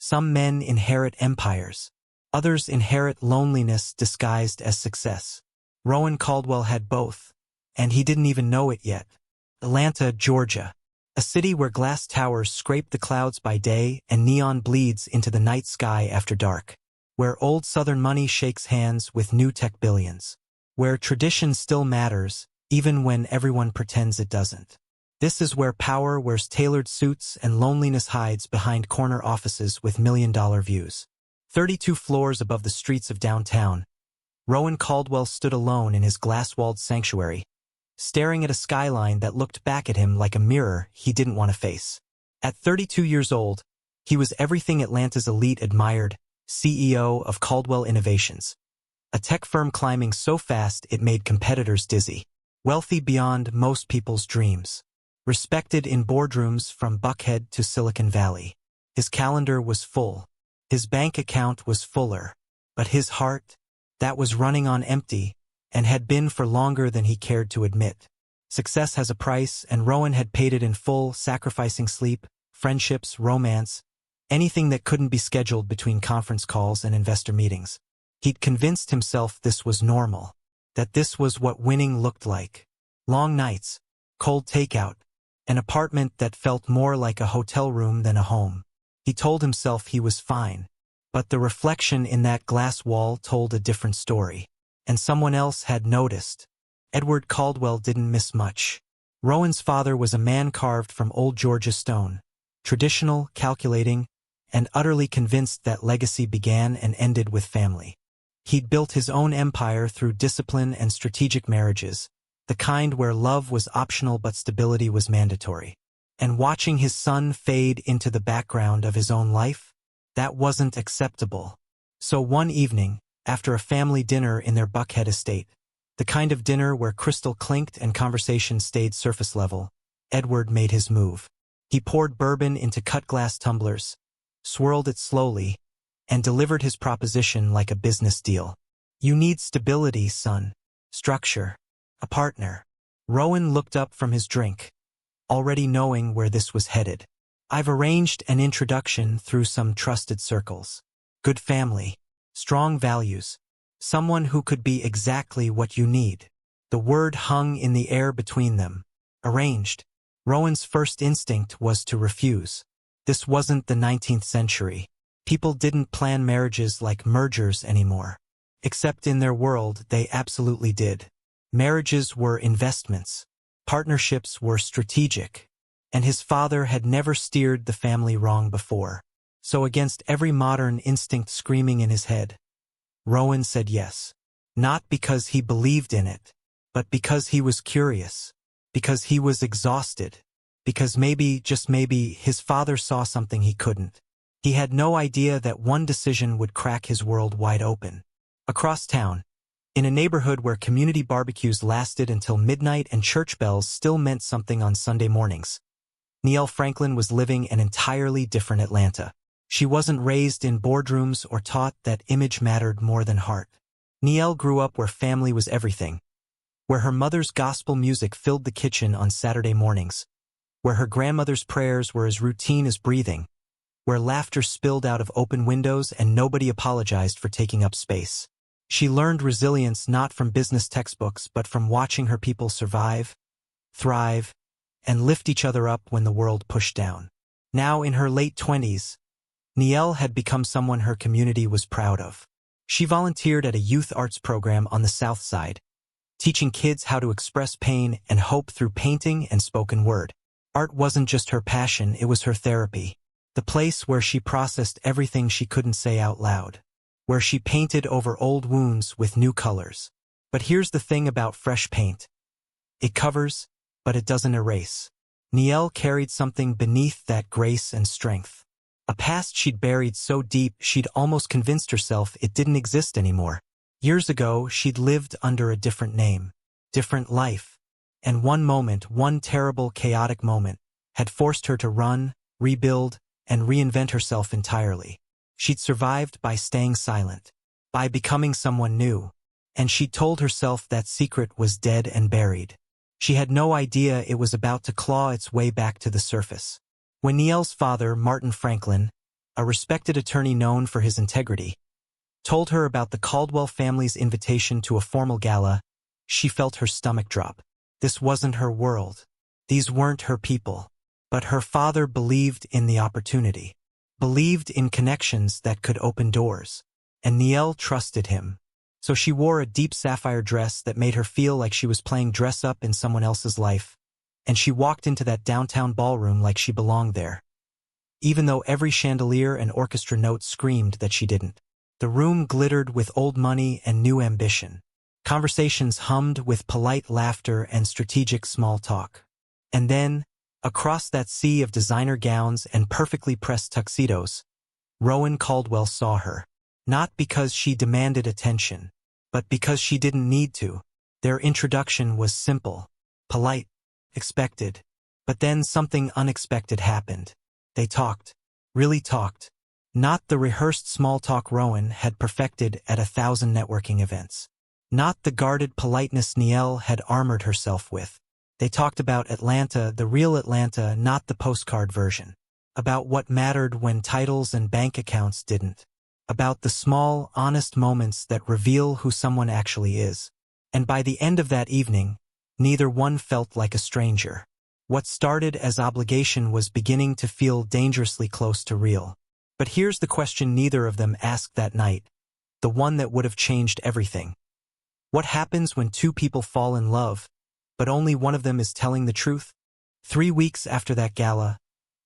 Some men inherit empires. Others inherit loneliness disguised as success. Rowan Caldwell had both, and he didn't even know it yet. Atlanta, Georgia. A city where glass towers scrape the clouds by day and neon bleeds into the night sky after dark. Where old Southern money shakes hands with new tech billions. Where tradition still matters, even when everyone pretends it doesn't. This is where power wears tailored suits and loneliness hides behind corner offices with million-dollar views. 32 floors above the streets of downtown, Rowan Caldwell stood alone in his glass-walled sanctuary, staring at a skyline that looked back at him like a mirror he didn't want to face. At 32 years old, he was everything Atlanta's elite admired, CEO of Caldwell Innovations, a tech firm climbing so fast it made competitors dizzy. Wealthy beyond most people's dreams. Respected in boardrooms from Buckhead to Silicon Valley. His calendar was full. His bank account was fuller. But his heart, that was running on empty, and had been for longer than he cared to admit. Success has a price, and Rowan had paid it in full, sacrificing sleep, friendships, romance, anything that couldn't be scheduled between conference calls and investor meetings. He'd convinced himself this was normal, that this was what winning looked like. Long nights, cold takeout, an apartment that felt more like a hotel room than a home. He told himself he was fine, but the reflection in that glass wall told a different story. And someone else had noticed. Edward Caldwell didn't miss much. Rowan's father was a man carved from old Georgia stone, traditional, calculating, and utterly convinced that legacy began and ended with family. He'd built his own empire through discipline and strategic marriages, the kind where love was optional but stability was mandatory. And watching his son fade into the background of his own life, that wasn't acceptable. So one evening, after a family dinner in their Buckhead estate, the kind of dinner where crystal clinked and conversation stayed surface level, Edward made his move. He poured bourbon into cut glass tumblers, swirled it slowly, and delivered his proposition like a business deal. You need stability, son. Structure. A partner. Rowan looked up from his drink, already knowing where this was headed. I've arranged an introduction through some trusted circles. Good family. Strong values. Someone who could be exactly what you need. The word hung in the air between them. Arranged. Rowan's first instinct was to refuse. This wasn't the 19th century. People didn't plan marriages like mergers anymore. Except in their world, they absolutely did. Marriages were investments. Partnerships were strategic. And his father had never steered the family wrong before. So against every modern instinct screaming in his head, Rowan said yes. Not because he believed in it, but because he was curious. Because he was exhausted. Because maybe, just maybe, his father saw something he couldn't. He had no idea that one decision would crack his world wide open. Across town, in a neighborhood where community barbecues lasted until midnight and church bells still meant something on Sunday mornings, Nyelle Franklin was living an entirely different Atlanta. She wasn't raised in boardrooms or taught that image mattered more than heart. Nyelle grew up where family was everything, where her mother's gospel music filled the kitchen on Saturday mornings, where her grandmother's prayers were as routine as breathing, where laughter spilled out of open windows and nobody apologized for taking up space. She learned resilience not from business textbooks but from watching her people survive, thrive, and lift each other up when the world pushed down. Now in her late 20s, Nyelle had become someone her community was proud of. She volunteered at a youth arts program on the South Side, teaching kids how to express pain and hope through painting and spoken word. Art wasn't just her passion, it was her therapy. The place where she processed everything she couldn't say out loud. Where she painted over old wounds with new colors. But here's the thing about fresh paint. It covers, but it doesn't erase. Nyelle carried something beneath that grace and strength. A past she'd buried so deep she'd almost convinced herself it didn't exist anymore. Years ago, she'd lived under a different name, different life. And one moment, one terrible, chaotic moment, had forced her to run, rebuild, and reinvent herself entirely. She'd survived by staying silent, by becoming someone new, and she'd told herself that secret was dead and buried. She had no idea it was about to claw its way back to the surface. When Nyelle's father, Martin Franklin, a respected attorney known for his integrity, told her about the Caldwell family's invitation to a formal gala, she felt her stomach drop. This wasn't her world. These weren't her people. But her father believed in the opportunity, believed in connections that could open doors. And Nyelle trusted him. So she wore a deep sapphire dress that made her feel like she was playing dress-up in someone else's life, and she walked into that downtown ballroom like she belonged there, even though every chandelier and orchestra note screamed that she didn't. The room glittered with old money and new ambition. Conversations hummed with polite laughter and strategic small talk. And then, across that sea of designer gowns and perfectly pressed tuxedos, Rowan Caldwell saw her. Not because she demanded attention, but because she didn't need to. Their introduction was simple, polite, expected. But then something unexpected happened. They talked. Really talked. Not the rehearsed small talk Rowan had perfected at 1,000 networking events. Not the guarded politeness Nyelle had armored herself with. They talked about Atlanta, the real Atlanta, not the postcard version. About what mattered when titles and bank accounts didn't. About the small, honest moments that reveal who someone actually is. And by the end of that evening, neither one felt like a stranger. What started as obligation was beginning to feel dangerously close to real. But here's the question neither of them asked that night, the one that would have changed everything. What happens when two people fall in love, but only one of them is telling the truth? 3 weeks after that gala,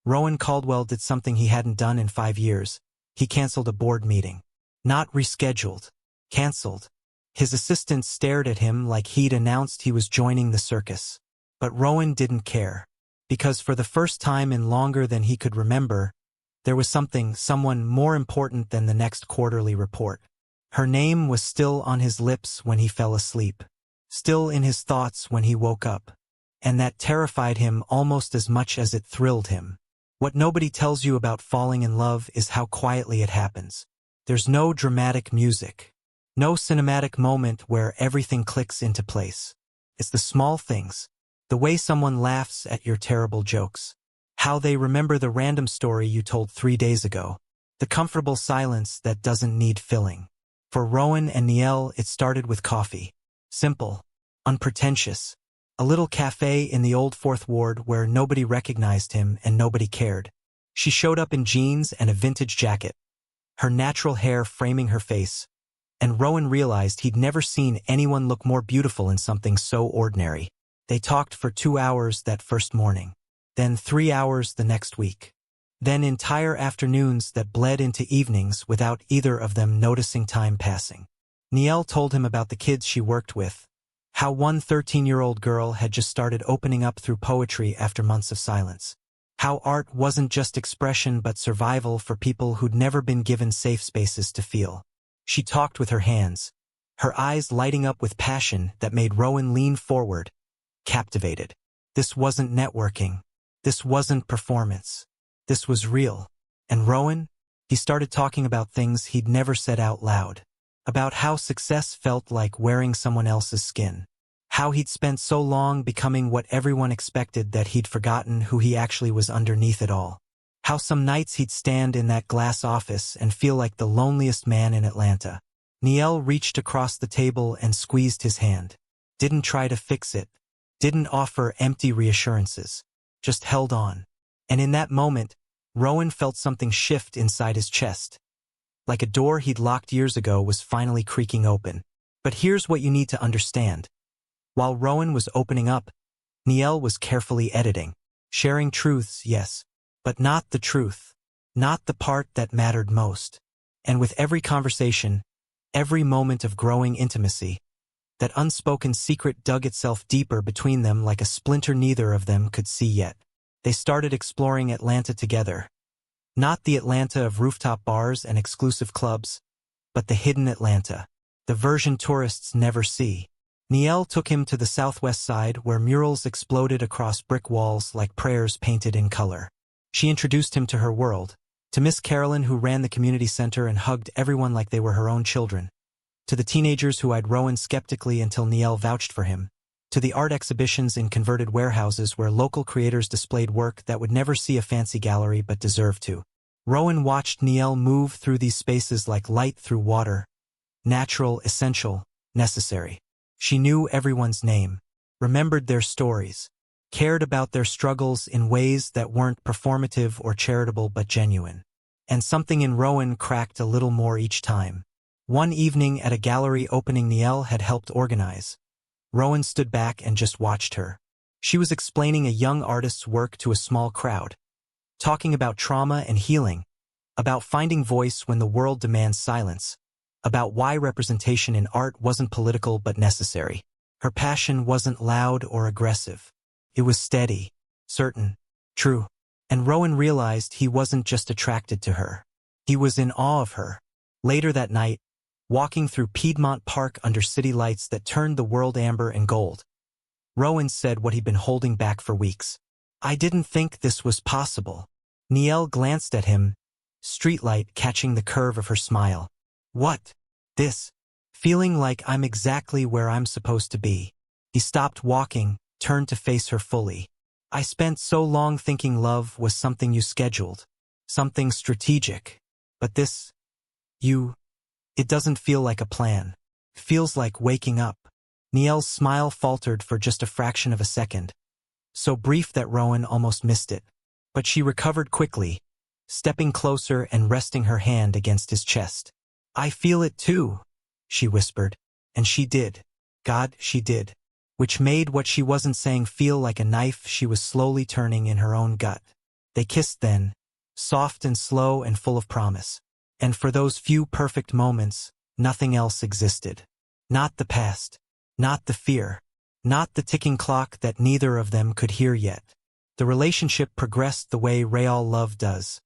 Rowan Caldwell did something he hadn't done in 5 years. He canceled a board meeting. Not rescheduled. Canceled. His assistants stared at him like he'd announced he was joining the circus. But Rowan didn't care. Because for the first time in longer than he could remember, there was someone more important than the next quarterly report. Her name was still on his lips when he fell asleep. Still in his thoughts when he woke up. And that terrified him almost as much as it thrilled him. What nobody tells you about falling in love is how quietly it happens. There's no dramatic music. No cinematic moment where everything clicks into place. It's the small things. The way someone laughs at your terrible jokes. How they remember the random story you told 3 days ago. The comfortable silence that doesn't need filling. For Rowan and Nyelle, it started with coffee. Simple. Unpretentious. A little cafe in the old Fourth Ward where nobody recognized him and nobody cared. She showed up in jeans and a vintage jacket, her natural hair framing her face, and Rowan realized he'd never seen anyone look more beautiful in something so ordinary. They talked for 2 hours that first morning, then 3 hours the next week, then entire afternoons that bled into evenings without either of them noticing time passing. Nyelle told him about the kids she worked with, how one 13-year-old girl had just started opening up through poetry after months of silence. How art wasn't just expression but survival for people who'd never been given safe spaces to feel. She talked with her hands, her eyes lighting up with passion that made Rowan lean forward, captivated. This wasn't networking. This wasn't performance. This was real. And Rowan? He started talking about things he'd never said out loud. About how success felt like wearing someone else's skin. How he'd spent so long becoming what everyone expected that he'd forgotten who he actually was underneath it all. How some nights he'd stand in that glass office and feel like the loneliest man in Atlanta. Nyelle reached across the table and squeezed his hand. Didn't try to fix it. Didn't offer empty reassurances. Just held on. And in that moment, Rowan felt something shift inside his chest. Like a door he'd locked years ago was finally creaking open. But here's what you need to understand. While Rowan was opening up, Nyelle was carefully editing. Sharing truths, yes, but not the truth. Not the part that mattered most. And with every conversation, every moment of growing intimacy, that unspoken secret dug itself deeper between them like a splinter neither of them could see yet. They started exploring Atlanta together. Not the Atlanta of rooftop bars and exclusive clubs, but the hidden Atlanta, the version tourists never see. Nyelle took him to the southwest side where murals exploded across brick walls like prayers painted in color. She introduced him to her world, to Miss Carolyn who ran the community center and hugged everyone like they were her own children, to the teenagers who eyed Rowan skeptically until Nyelle vouched for him, to the art exhibitions in converted warehouses where local creators displayed work that would never see a fancy gallery but deserved to. Rowan watched Nyelle move through these spaces like light through water, natural, essential, necessary. She knew everyone's name, remembered their stories, cared about their struggles in ways that weren't performative or charitable but genuine. And something in Rowan cracked a little more each time. One evening at a gallery opening Nyelle had helped organize, Rowan stood back and just watched her. She was explaining a young artist's work to a small crowd, talking about trauma and healing, about finding voice when the world demands silence, about why representation in art wasn't political but necessary. Her passion wasn't loud or aggressive. It was steady, certain, true. And Rowan realized he wasn't just attracted to her. He was in awe of her. Later that night, walking through Piedmont Park under city lights that turned the world amber and gold, Rowan said what he'd been holding back for weeks. "I didn't think this was possible." Nyelle glanced at him, streetlight catching the curve of her smile. "What? This? Feeling like I'm exactly where I'm supposed to be." He stopped walking, turned to face her fully. "I spent so long thinking love was something you scheduled, something strategic. But this, it doesn't feel like a plan. It feels like waking up." Nyelle's smile faltered for just a fraction of a second, so brief that Rowan almost missed it. But she recovered quickly, stepping closer and resting her hand against his chest. "I feel it too," she whispered. And she did. God, she did. Which made what she wasn't saying feel like a knife she was slowly turning in her own gut. They kissed then, soft and slow and full of promise. And for those few perfect moments, nothing else existed. Not the past. Not the fear. Not the ticking clock that neither of them could hear yet. The relationship progressed the way real love does.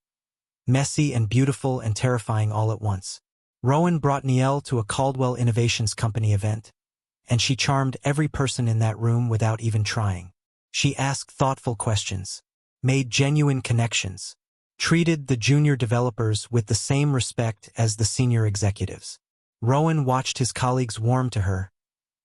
Messy and beautiful and terrifying all at once. Rowan brought Nyelle to a Caldwell Innovations Company event, and she charmed every person in that room without even trying. She asked thoughtful questions, made genuine connections, treated the junior developers with the same respect as the senior executives. Rowan watched his colleagues warm to her,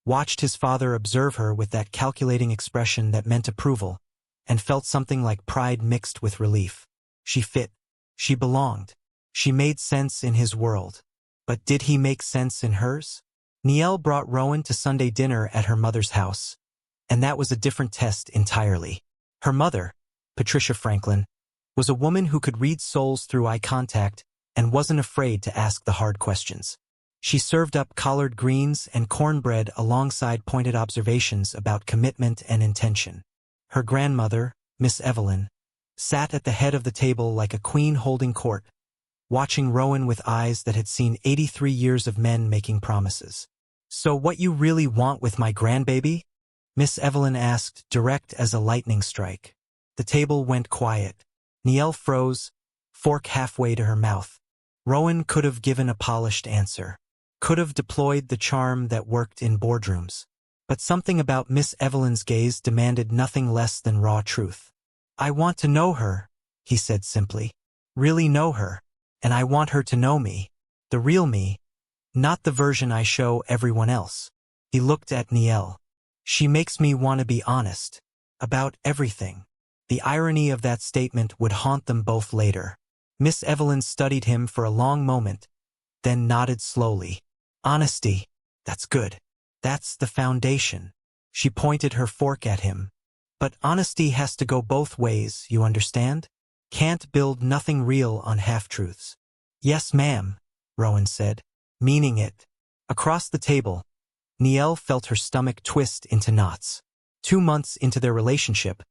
watched his father observe her with that calculating expression that meant approval, and felt something like pride mixed with relief. She fit. She belonged. She made sense in his world. But did he make sense in hers? Nyelle brought Rowan to Sunday dinner at her mother's house, and that was a different test entirely. Her mother, Patricia Franklin, was a woman who could read souls through eye contact and wasn't afraid to ask the hard questions. She served up collard greens and cornbread alongside pointed observations about commitment and intention. Her grandmother, Miss Evelyn, sat at the head of the table like a queen holding court, watching Rowan with eyes that had seen 83 years of men making promises. "So what you really want with my grandbaby?" Miss Evelyn asked, direct as a lightning strike. The table went quiet. Nyelle froze, fork halfway to her mouth. Rowan could have given a polished answer. Could have deployed the charm that worked in boardrooms. But something about Miss Evelyn's gaze demanded nothing less than raw truth. "I want to know her," he said simply. "Really know her. And I want her to know me. The real me. Not the version I show everyone else." He looked at Nyelle. "She makes me want to be honest. About everything." The irony of that statement would haunt them both later. Miss Evelyn studied him for a long moment, then nodded slowly. "Honesty. That's good. That's the foundation." She pointed her fork at him. "But honesty has to go both ways, you understand? Can't build nothing real on half-truths." "Yes, ma'am," Rowan said, meaning it. Across the table, Nyelle felt her stomach twist into knots. 2 months into their relationship,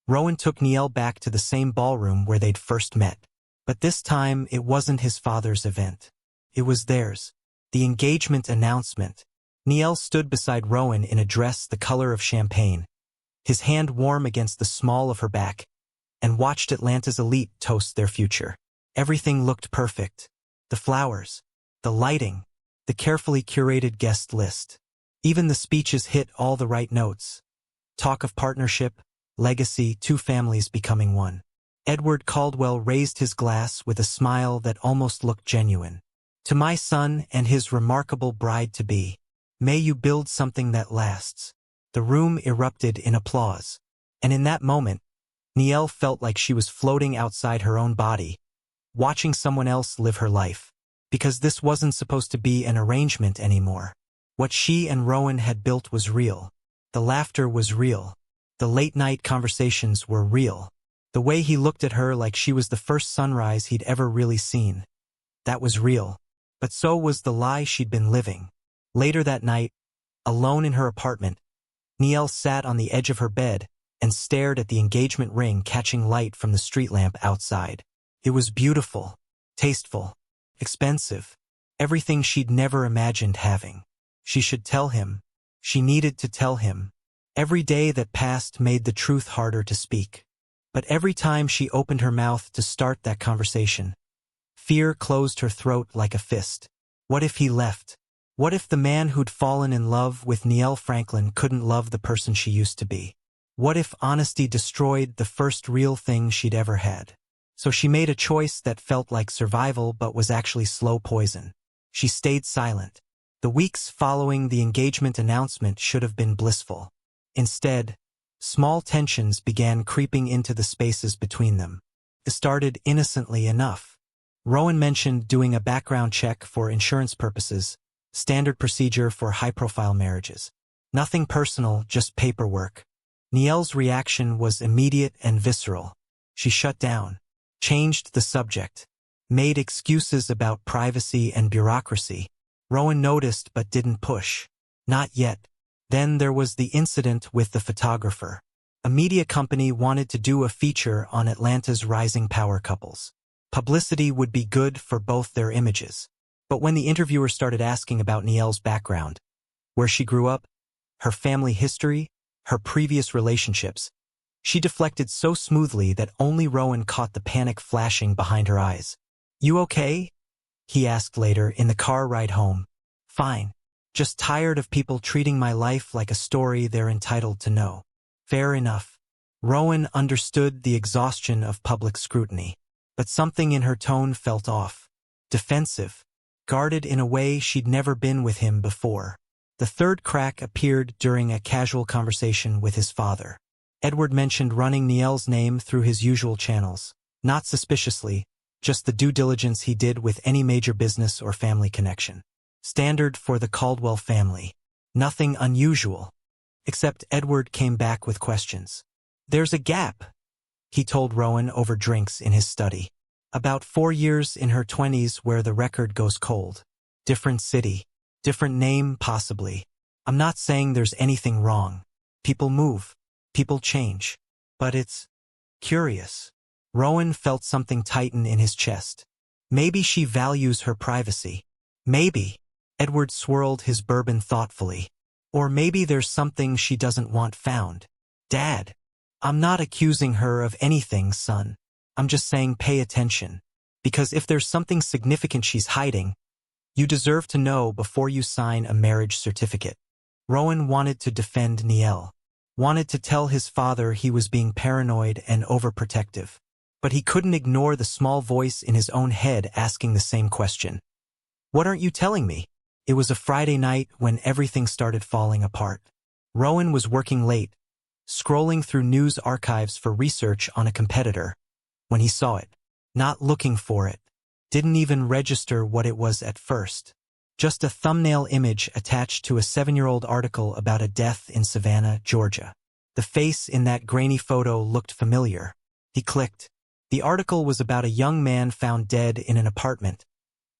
Rowan took Nyelle back to the same ballroom where they'd first met. But this time, it wasn't his father's event. It was theirs. The engagement announcement. Nyelle stood beside Rowan in a dress the color of champagne, his hand warm against the small of her back, and watched Atlanta's elite toast their future. Everything looked perfect. The flowers, the lighting, the carefully curated guest list. Even the speeches hit all the right notes. Talk of partnership, legacy, 2 families becoming one. Edward Caldwell raised his glass with a smile that almost looked genuine. "To my son and his remarkable bride-to-be, may you build something that lasts." The room erupted in applause. And in that moment, Nyelle felt like she was floating outside her own body, watching someone else live her life. Because this wasn't supposed to be an arrangement anymore. What she and Rowan had built was real. The laughter was real. The late-night conversations were real. The way he looked at her like she was the first sunrise he'd ever really seen. That was real. But so was the lie she'd been living. Later that night, alone in her apartment, Nyelle sat on the edge of her bed and stared at the engagement ring catching light from the street lamp outside. It was beautiful, tasteful, expensive, everything she'd never imagined having. She should tell him. She needed to tell him. Every day that passed made the truth harder to speak. But every time she opened her mouth to start that conversation, fear closed her throat like a fist. What if he left? What if the man who'd fallen in love with Nyelle Franklin couldn't love the person she used to be? What if honesty destroyed the first real thing she'd ever had? So she made a choice that felt like survival but was actually slow poison. She stayed silent. The weeks following the engagement announcement should have been blissful. Instead, small tensions began creeping into the spaces between them. It started innocently enough. Rowan mentioned doing a background check for insurance purposes, standard procedure for high-profile marriages. Nothing personal, just paperwork. Nyelle's reaction was immediate and visceral. She shut down, changed the subject, made excuses about privacy and bureaucracy. Rowan noticed but didn't push. Not yet. Then there was the incident with the photographer. A media company wanted to do a feature on Atlanta's rising power couples. Publicity would be good for both their images. But when the interviewer started asking about Nyelle's background, where she grew up, her family history, her previous relationships, she deflected so smoothly that only Rowan caught the panic flashing behind her eyes. "You okay?" he asked later in the car ride home. "Fine. Just tired of people treating my life like a story they're entitled to know." Fair enough. Rowan understood the exhaustion of public scrutiny. But something in her tone felt off. Defensive. Guarded in a way she'd never been with him before. The third crack appeared during a casual conversation with his father. Edward mentioned running Nyelle's name through his usual channels. Not suspiciously, just the due diligence he did with any major business or family connection. Standard for the Caldwell family. Nothing unusual. Except Edward came back with questions. "There's a gap," he told Rowan over drinks in his study. "About 4 years in her 20s where the record goes cold. Different city. Different name, possibly. I'm not saying there's anything wrong. People move. People change. But it's curious." Rowan felt something tighten in his chest. Maybe she values her privacy. Maybe. Edward swirled his bourbon thoughtfully. Or maybe there's something she doesn't want found. "Dad, I'm not accusing her of anything, son. I'm just saying pay attention. Because if there's something significant she's hiding, you deserve to know before you sign a marriage certificate." Rowan wanted to defend Nyelle. Wanted to tell his father he was being paranoid and overprotective. But he couldn't ignore the small voice in his own head asking the same question. "What aren't you telling me?" It was a Friday night when everything started falling apart. Rowan was working late, scrolling through news archives for research on a competitor, when he saw it. Not looking for it. Didn't even register what it was at first. Just a thumbnail image attached to a 7-year-old article about a death in Savannah, Georgia. The face in that grainy photo looked familiar. He clicked. The article was about a young man found dead in an apartment.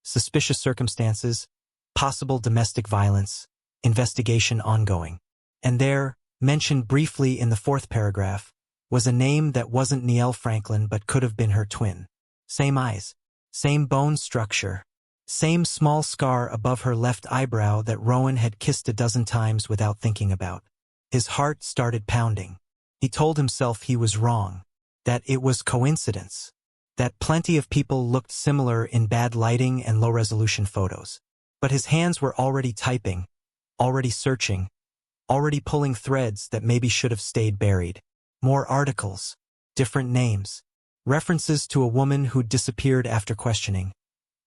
Suspicious circumstances, possible domestic violence, investigation ongoing. And there, mentioned briefly in the 4th paragraph, was a name that wasn't Nyelle Franklin but could have been her twin. Same eyes, same bone structure, same small scar above her left eyebrow that Rowan had kissed a dozen times without thinking about. His heart started pounding. He told himself he was wrong, that it was coincidence, that plenty of people looked similar in bad lighting and low-resolution photos. But his hands were already typing, already searching, already pulling threads that maybe should have stayed buried. More articles, different names, references to a woman who'd disappeared after questioning.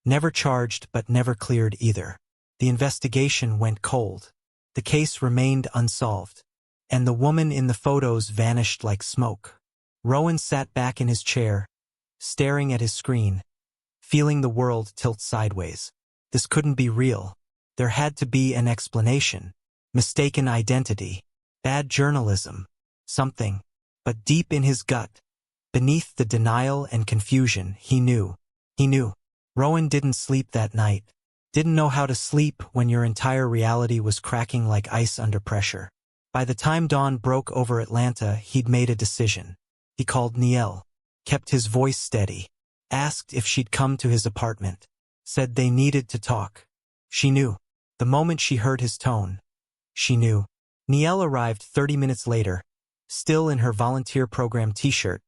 Never charged but never cleared either. The investigation went cold. The case remained unsolved. And the woman in the photos vanished like smoke. Rowan sat back in his chair, staring at his screen, feeling the world tilt sideways. This couldn't be real. There had to be an explanation. Mistaken identity. Bad journalism. Something. But deep in his gut, beneath the denial and confusion, he knew. He knew. Rowan didn't sleep that night. Didn't know how to sleep when your entire reality was cracking like ice under pressure. By the time dawn broke over Atlanta, he'd made a decision. He called Nyelle, kept his voice steady, asked if she'd come to his apartment, said they needed to talk. She knew. The moment she heard his tone, she knew. Nyelle arrived 30 minutes later, still in her volunteer program t-shirt,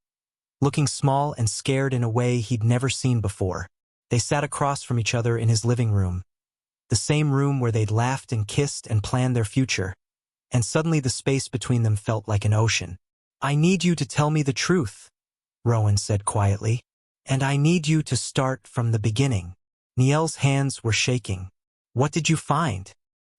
looking small and scared in a way he'd never seen before. They sat across from each other in his living room, the same room where they'd laughed and kissed and planned their future, and suddenly the space between them felt like an ocean. "I need you to tell me the truth," Rowan said quietly. "And I need you to start from the beginning." Nyelle's hands were shaking. "What did you find?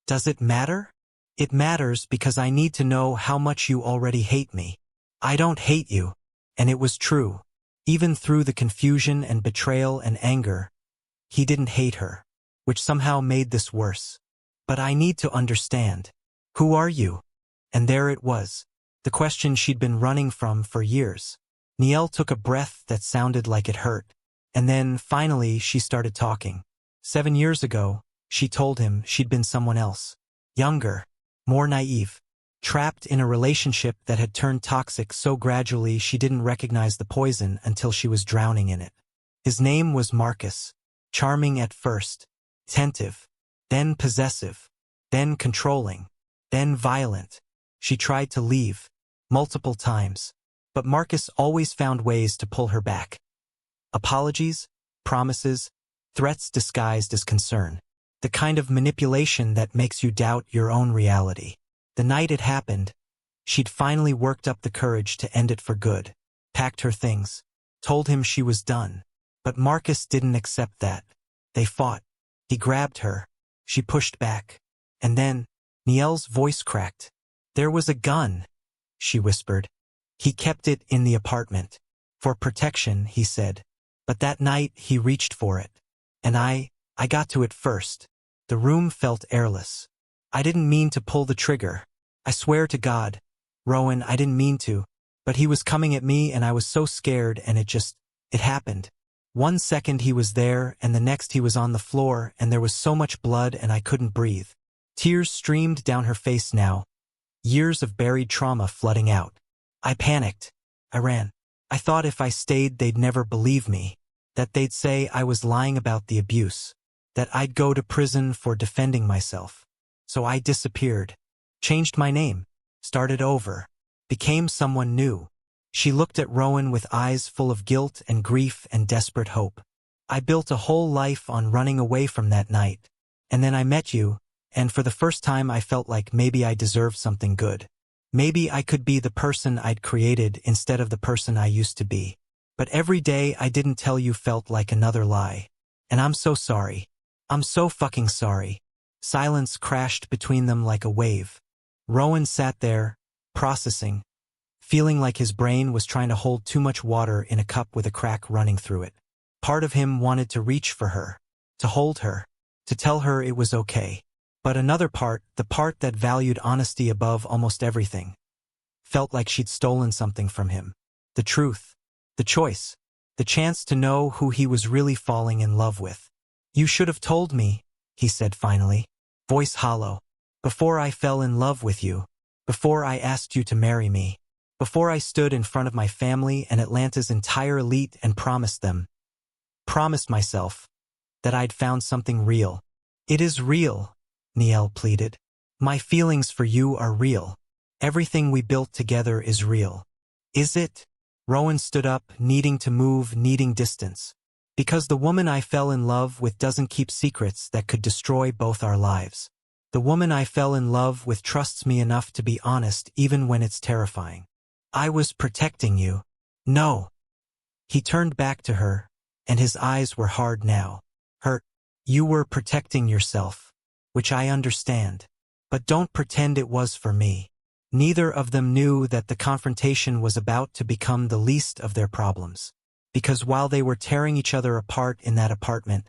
Does it matter?" "It matters because I need to know how much you already hate me." "I don't hate you." And it was true. Even through the confusion and betrayal and anger, he didn't hate her, which somehow made this worse. "But I need to understand. Who are you?" And there it was, the question she'd been running from for years. Nyelle took a breath that sounded like it hurt. And then, finally, she started talking. 7 years ago, she told him she'd been someone else. Younger, more naive, trapped in a relationship that had turned toxic so gradually she didn't recognize the poison until she was drowning in it. His name was Marcus. Charming at first, attentive, then possessive, then controlling, then violent. She tried to leave, multiple times, but Marcus always found ways to pull her back. Apologies, promises, threats disguised as concern. The kind of manipulation that makes you doubt your own reality. The night it happened, she'd finally worked up the courage to end it for good, packed her things, told him she was done. But Marcus didn't accept that. They fought. He grabbed her. She pushed back. And then, Nyelle's voice cracked. "There was a gun," she whispered. "He kept it in the apartment. For protection," he said. "But that night he reached for it. And I got to it first." The room felt airless. "I didn't mean to pull the trigger. I swear to God, Rowan, I didn't mean to. But he was coming at me and I was so scared and it happened. One second he was there and the next he was on the floor and there was so much blood and I couldn't breathe." Tears streamed down her face now. Years of buried trauma flooding out. "I panicked. I ran. I thought if I stayed they'd never believe me. That they'd say I was lying about the abuse. That I'd go to prison for defending myself. So I disappeared. Changed my name. Started over. Became someone new." She looked at Rowan with eyes full of guilt and grief and desperate hope. "I built a whole life on running away from that night. And then I met you, and for the first time I felt like maybe I deserved something good. Maybe I could be the person I'd created instead of the person I used to be. But every day I didn't tell you felt like another lie. And I'm so sorry. I'm so fucking sorry." Silence crashed between them like a wave. Rowan sat there, processing, feeling like his brain was trying to hold too much water in a cup with a crack running through it. Part of him wanted to reach for her, to hold her, to tell her it was okay. But another part, the part that valued honesty above almost everything, felt like she'd stolen something from him. The truth, the choice, the chance to know who he was really falling in love with. "You should have told me," he said finally, voice hollow. "Before I fell in love with you. Before I asked you to marry me. Before I stood in front of my family and Atlanta's entire elite and promised myself, that I'd found something real." "It is real," Nyelle pleaded. "My feelings for you are real. Everything we built together is real." "Is it?" Rowan stood up, needing to move, needing distance. "Because the woman I fell in love with doesn't keep secrets that could destroy both our lives. The woman I fell in love with trusts me enough to be honest even when it's terrifying. I was protecting you." "No." He turned back to her, and his eyes were hard now. "Hurt. You were protecting yourself, which I understand. But don't pretend it was for me." Neither of them knew that the confrontation was about to become the least of their problems. Because while they were tearing each other apart in that apartment,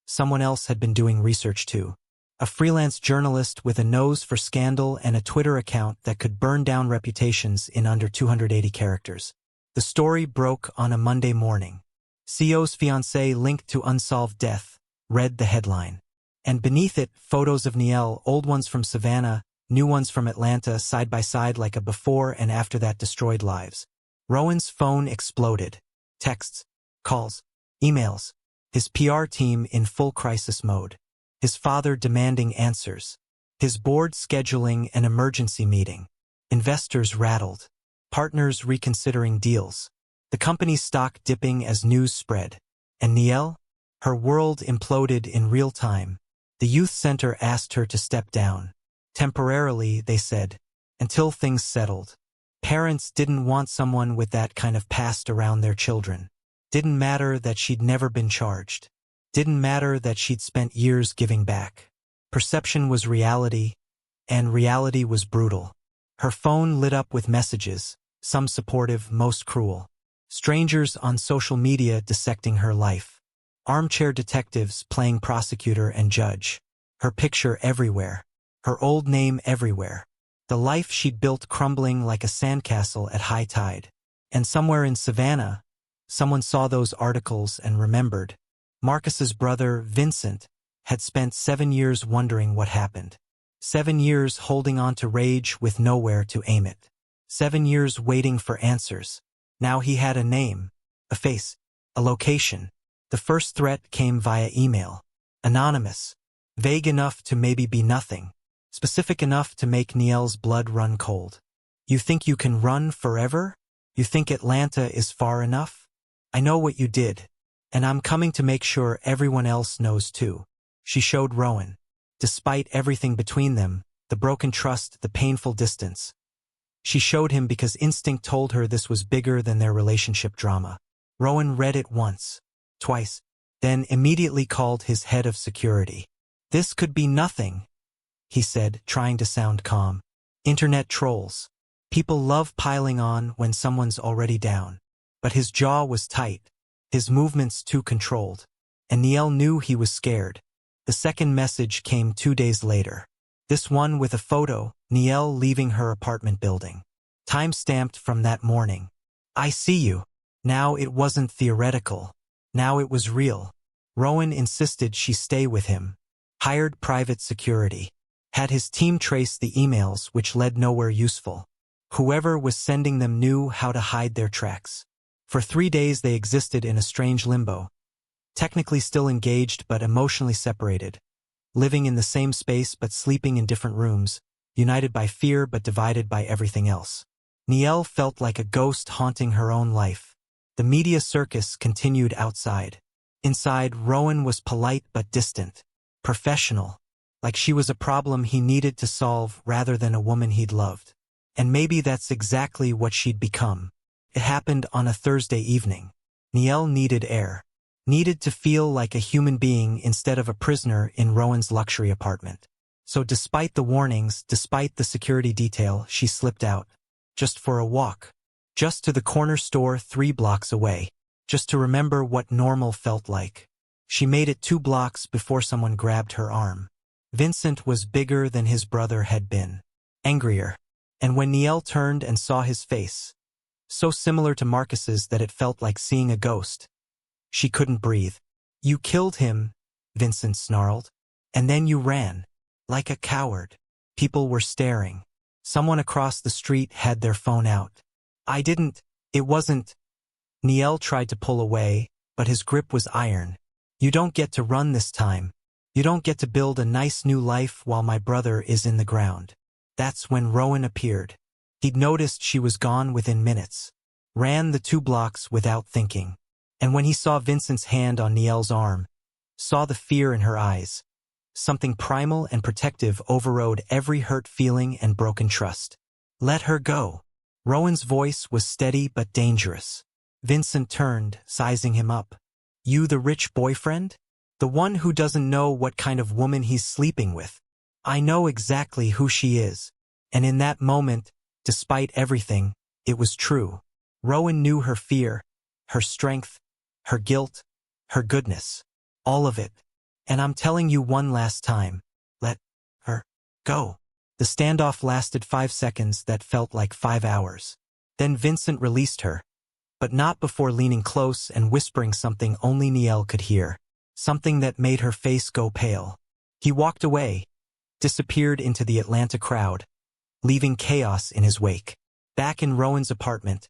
someone else had been doing research too. A freelance journalist with a nose for scandal and a Twitter account that could burn down reputations in under 280 characters. The story broke on a Monday morning. CEO's fiancée linked to unsolved death, read the headline. And beneath it, photos of Nyelle, old ones from Savannah, new ones from Atlanta, side by side like a before and after that destroyed lives. Rowan's phone exploded. Texts, calls, emails. His PR team in full crisis mode. His father demanding answers. His board scheduling an emergency meeting. Investors rattled. Partners reconsidering deals. The company's stock dipping as news spread. And Nyelle? Her world imploded in real time. The youth center asked her to step down. Temporarily, they said, until things settled. Parents didn't want someone with that kind of past around their children. Didn't matter that she'd never been charged. Didn't matter that she'd spent years giving back. Perception was reality, and reality was brutal. Her phone lit up with messages, some supportive, most cruel. Strangers on social media dissecting her life. Armchair detectives playing prosecutor and judge. Her picture everywhere. Her old name everywhere. The life she'd built crumbling like a sandcastle at high tide. And somewhere in Savannah, someone saw those articles and remembered. Marcus's brother, Vincent, had spent 7 years wondering what happened. 7 years holding on to rage with nowhere to aim it. 7 years waiting for answers. Now he had a name, a face, a location. The first threat came via email. Anonymous. Vague enough to maybe be nothing. Specific enough to make Nyelle's blood run cold. You think you can run forever? You think Atlanta is far enough? I know what you did. And I'm coming to make sure everyone else knows too. She showed Rowan. Despite everything between them, the broken trust, the painful distance. She showed him because instinct told her this was bigger than their relationship drama. Rowan read it once, twice, then immediately called his head of security. This could be nothing, he said, trying to sound calm. Internet trolls. People love piling on when someone's already down. But his jaw was tight, his movements too controlled. And Nyelle knew he was scared. The second message came 2 days later. This one with a photo, Nyelle leaving her apartment building. Time-stamped from that morning. I see you. Now it wasn't theoretical. Now it was real. Rowan insisted she stay with him. Hired private security. Had his team trace the emails which led nowhere useful. Whoever was sending them knew how to hide their tracks. For 3 days they existed in a strange limbo. Technically still engaged but emotionally separated. Living in the same space but sleeping in different rooms. United by fear but divided by everything else. Nyelle felt like a ghost haunting her own life. The media circus continued outside. Inside, Rowan was polite but distant. Professional. Like she was a problem he needed to solve rather than a woman he'd loved. And maybe that's exactly what she'd become. It happened on a Thursday evening. Nyelle needed air. Needed to feel like a human being instead of a prisoner in Rowan's luxury apartment. So despite the warnings, despite the security detail, she slipped out. Just for a walk. Just to the corner store 3 blocks away. Just to remember what normal felt like. She made it 2 blocks before someone grabbed her arm. Vincent was bigger than his brother had been. Angrier. And when Nyelle turned and saw his face, so similar to Marcus's that it felt like seeing a ghost, she couldn't breathe. You killed him, Vincent snarled. And then you ran. Like a coward. People were staring. Someone across the street had their phone out. I didn't. It wasn't. Nyelle tried to pull away, but his grip was iron. You don't get to run this time. You don't get to build a nice new life while my brother is in the ground. That's when Rowan appeared. He'd noticed she was gone within minutes. Ran the 2 blocks without thinking. And when he saw Vincent's hand on Nyelle's arm, saw the fear in her eyes. Something primal and protective overrode every hurt feeling and broken trust. Let her go. Rowan's voice was steady but dangerous. Vincent turned, sizing him up. You the rich boyfriend? The one who doesn't know what kind of woman he's sleeping with. I know exactly who she is. And in that moment, despite everything, it was true. Rowan knew her fear, her strength, her guilt, her goodness. All of it. And I'm telling you one last time, let her go. The standoff lasted 5 seconds that felt like 5 hours. Then Vincent released her, but not before leaning close and whispering something only Nyelle could hear, something that made her face go pale. He walked away, disappeared into the Atlanta crowd, leaving chaos in his wake. Back in Rowan's apartment,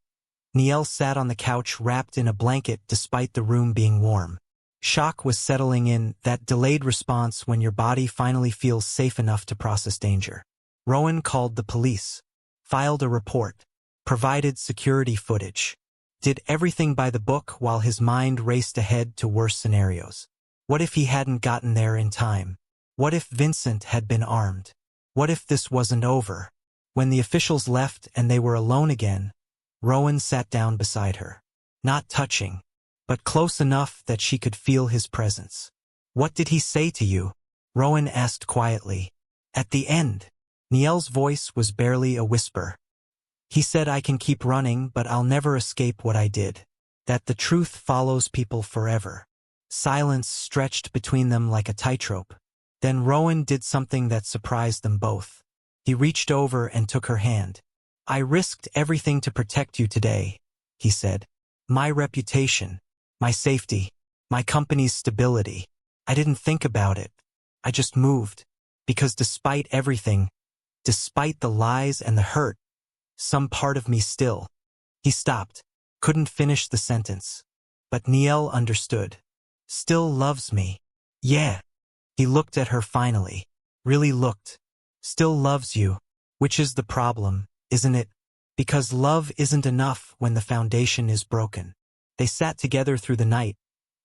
Nyelle sat on the couch wrapped in a blanket despite the room being warm. Shock was settling in, that delayed response when your body finally feels safe enough to process danger. Rowan called the police, filed a report, provided security footage, did everything by the book while his mind raced ahead to worse scenarios. What if he hadn't gotten there in time? What if Vincent had been armed? What if this wasn't over? When the officials left and they were alone again, Rowan sat down beside her. Not touching, but close enough that she could feel his presence. "What did he say to you?" Rowan asked quietly. At the end, Nyelle's voice was barely a whisper. "He said I can keep running, but I'll never escape what I did. That the truth follows people forever." Silence stretched between them like a tightrope. Then Rowan did something that surprised them both. He reached over and took her hand. "I risked everything to protect you today," he said. "My reputation, my safety, my company's stability. I didn't think about it. I just moved. Because despite everything, despite the lies and the hurt, some part of me still." He stopped, couldn't finish the sentence. But Nyelle understood. "Still loves me." "Yeah." He looked at her finally. Really looked. "Still loves you. Which is the problem, isn't it? Because love isn't enough when the foundation is broken." They sat together through the night,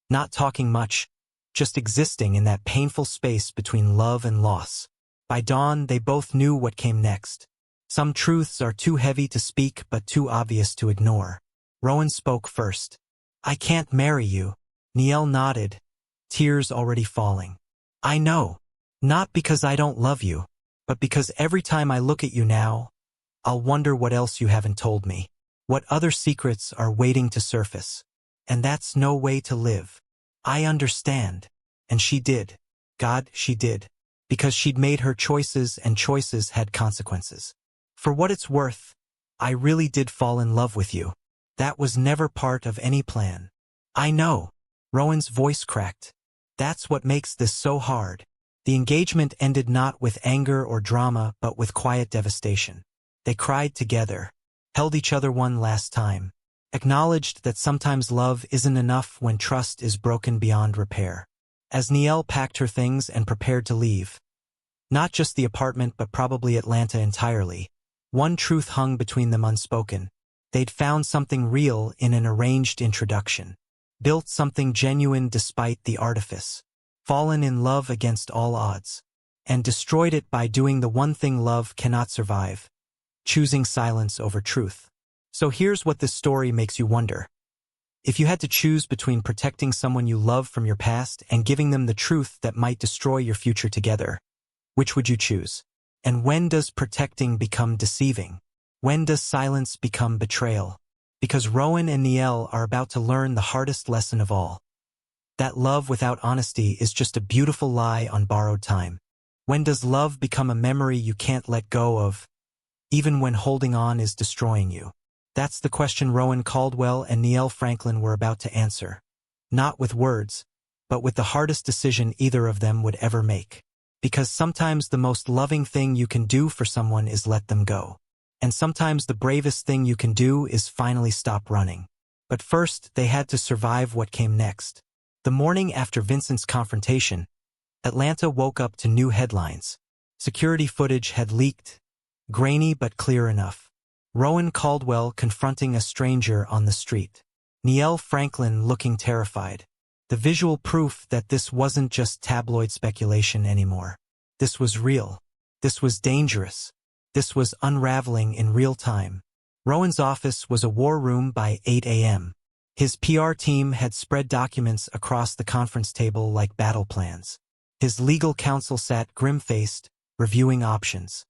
not talking much, just existing in that painful space between love and loss. By dawn, they both knew what came next. Some truths are too heavy to speak but too obvious to ignore. Rowan spoke first. "I can't marry you." Nyelle nodded, tears already falling. "I know. Not because I don't love you, but because every time I look at you now, I'll wonder what else you haven't told me. What other secrets are waiting to surface. And that's no way to live." "I understand." And she did. God, she did. Because she'd made her choices and choices had consequences. "For what it's worth, I really did fall in love with you. That was never part of any plan." "I know." Rowan's voice cracked. "That's what makes this so hard." The engagement ended not with anger or drama but with quiet devastation. They cried together, held each other one last time, acknowledged that sometimes love isn't enough when trust is broken beyond repair. As Nyelle packed her things and prepared to leave, not just the apartment but probably Atlanta entirely, one truth hung between them unspoken. They'd found something real in an arranged introduction. Built something genuine despite the artifice. Fallen in love against all odds. And destroyed it by doing the one thing love cannot survive. Choosing silence over truth. So here's what this story makes you wonder. If you had to choose between protecting someone you love from your past and giving them the truth that might destroy your future together, which would you choose? And when does protecting become deceiving? When does silence become betrayal? Because Rowan and Nyelle are about to learn the hardest lesson of all. That love without honesty is just a beautiful lie on borrowed time. When does love become a memory you can't let go of, even when holding on is destroying you? That's the question Rowan Caldwell and Nyelle Franklin were about to answer. Not with words, but with the hardest decision either of them would ever make. Because sometimes the most loving thing you can do for someone is let them go. And sometimes the bravest thing you can do is finally stop running. But first, they had to survive what came next. The morning after Vincent's confrontation, Atlanta woke up to new headlines. Security footage had leaked, grainy but clear enough. Rowan Caldwell confronting a stranger on the street. Nyelle Franklin looking terrified. The visual proof that this wasn't just tabloid speculation anymore. This was real. This was dangerous. This was unraveling in real time. Rowan's office was a war room by 8 a.m. His PR team had spread documents across the conference table like battle plans. His legal counsel sat grim-faced, reviewing options.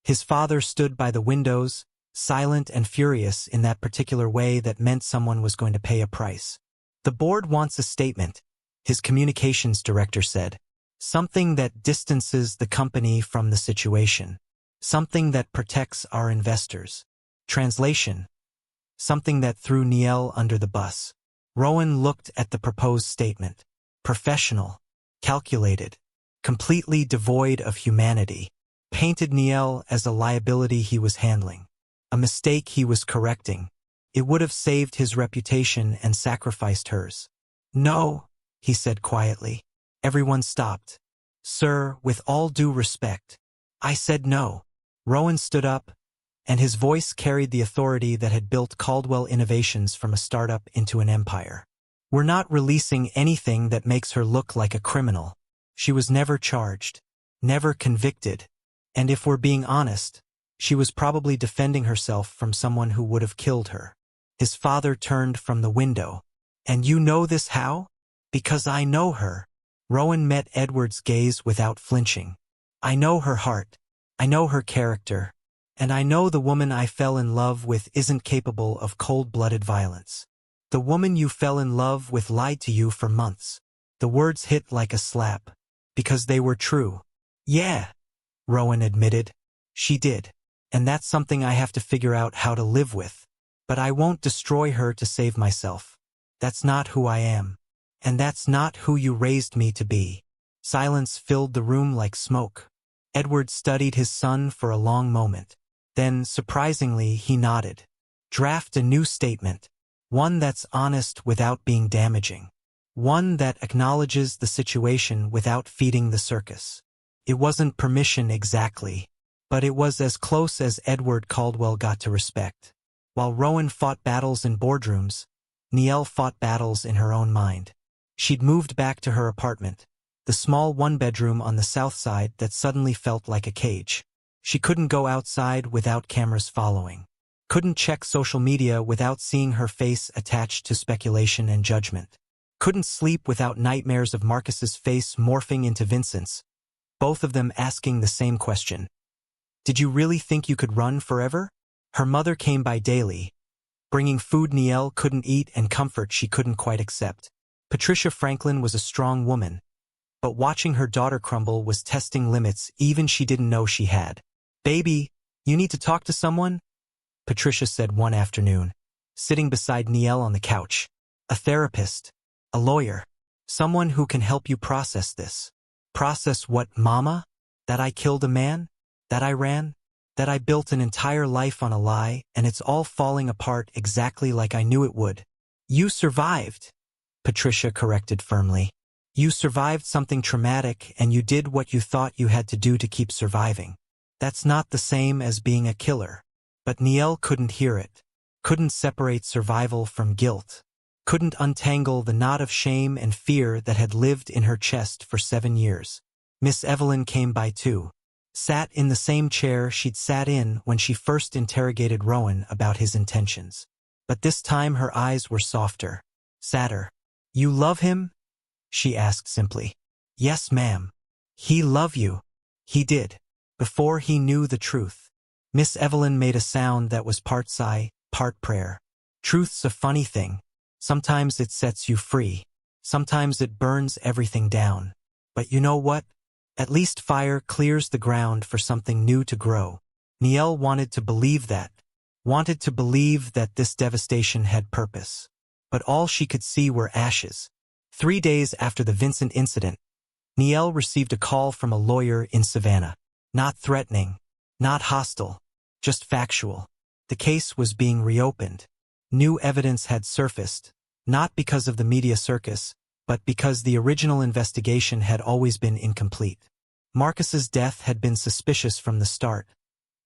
His father stood by the windows, silent and furious in that particular way that meant someone was going to pay a price. The board wants a statement, his communications director said. Something that distances the company from the situation. Something that protects our investors. Translation. Something that threw Nyelle under the bus. Rowan looked at the proposed statement. Professional. Calculated. Completely devoid of humanity. Painted Nyelle as a liability he was handling. A mistake he was correcting. It would have saved his reputation and sacrificed hers. No, he said quietly. Everyone stopped. Sir, with all due respect. I said no. Rowan stood up, and his voice carried the authority that had built Caldwell Innovations from a startup into an empire. We're not releasing anything that makes her look like a criminal. She was never charged. Never convicted. And if we're being honest, she was probably defending herself from someone who would have killed her. His father turned from the window. And you know this how? Because I know her. Rowan met Edward's gaze without flinching. I know her heart. I know her character. And I know the woman I fell in love with isn't capable of cold-blooded violence. The woman you fell in love with lied to you for months. The words hit like a slap. Because they were true. Yeah, Rowan admitted. She did. And that's something I have to figure out how to live with. But I won't destroy her to save myself. That's not who I am. And that's not who you raised me to be. Silence filled the room like smoke. Edward studied his son for a long moment. Then, surprisingly, he nodded. Draft a new statement. One that's honest without being damaging. One that acknowledges the situation without feeding the circus. It wasn't permission exactly, but it was as close as Edward Caldwell got to respect. While Rowan fought battles in boardrooms, Nyelle fought battles in her own mind. She'd moved back to her apartment, the small one-bedroom on the south side that suddenly felt like a cage. She couldn't go outside without cameras following. Couldn't check social media without seeing her face attached to speculation and judgment. Couldn't sleep without nightmares of Marcus's face morphing into Vincent's, both of them asking the same question. Did you really think you could run forever? Her mother came by daily, bringing food Nyelle couldn't eat and comfort she couldn't quite accept. Patricia Franklin was a strong woman, but watching her daughter crumble was testing limits even she didn't know she had. Baby, you need to talk to someone? Patricia said one afternoon, sitting beside Nyelle on the couch. A therapist. A lawyer. Someone who can help you process this. Process what, Mama? That I killed a man? That I ran? That I built an entire life on a lie and it's all falling apart exactly like I knew it would. You survived, Patricia corrected firmly. You survived something traumatic and you did what you thought you had to do to keep surviving. That's not the same as being a killer. But Nyelle couldn't hear it. Couldn't separate survival from guilt. Couldn't untangle the knot of shame and fear that had lived in her chest for 7 years. Miss Evelyn came by too. Sat in the same chair she'd sat in when she first interrogated Rowan about his intentions. But this time her eyes were softer. Sadder. You love him? She asked simply. Yes, ma'am. He love you. He did. Before he knew the truth. Miss Evelyn made a sound that was part sigh, part prayer. Truth's a funny thing. Sometimes it sets you free. Sometimes it burns everything down. But you know what? At least fire clears the ground for something new to grow. Nyelle wanted to believe that. Wanted to believe that this devastation had purpose. But all she could see were ashes. 3 days after the Vincent incident, Nyelle received a call from a lawyer in Savannah. Not threatening. Not hostile. Just factual. The case was being reopened. New evidence had surfaced, not because of the media circus, but because the original investigation had always been incomplete. Marcus's death had been suspicious from the start,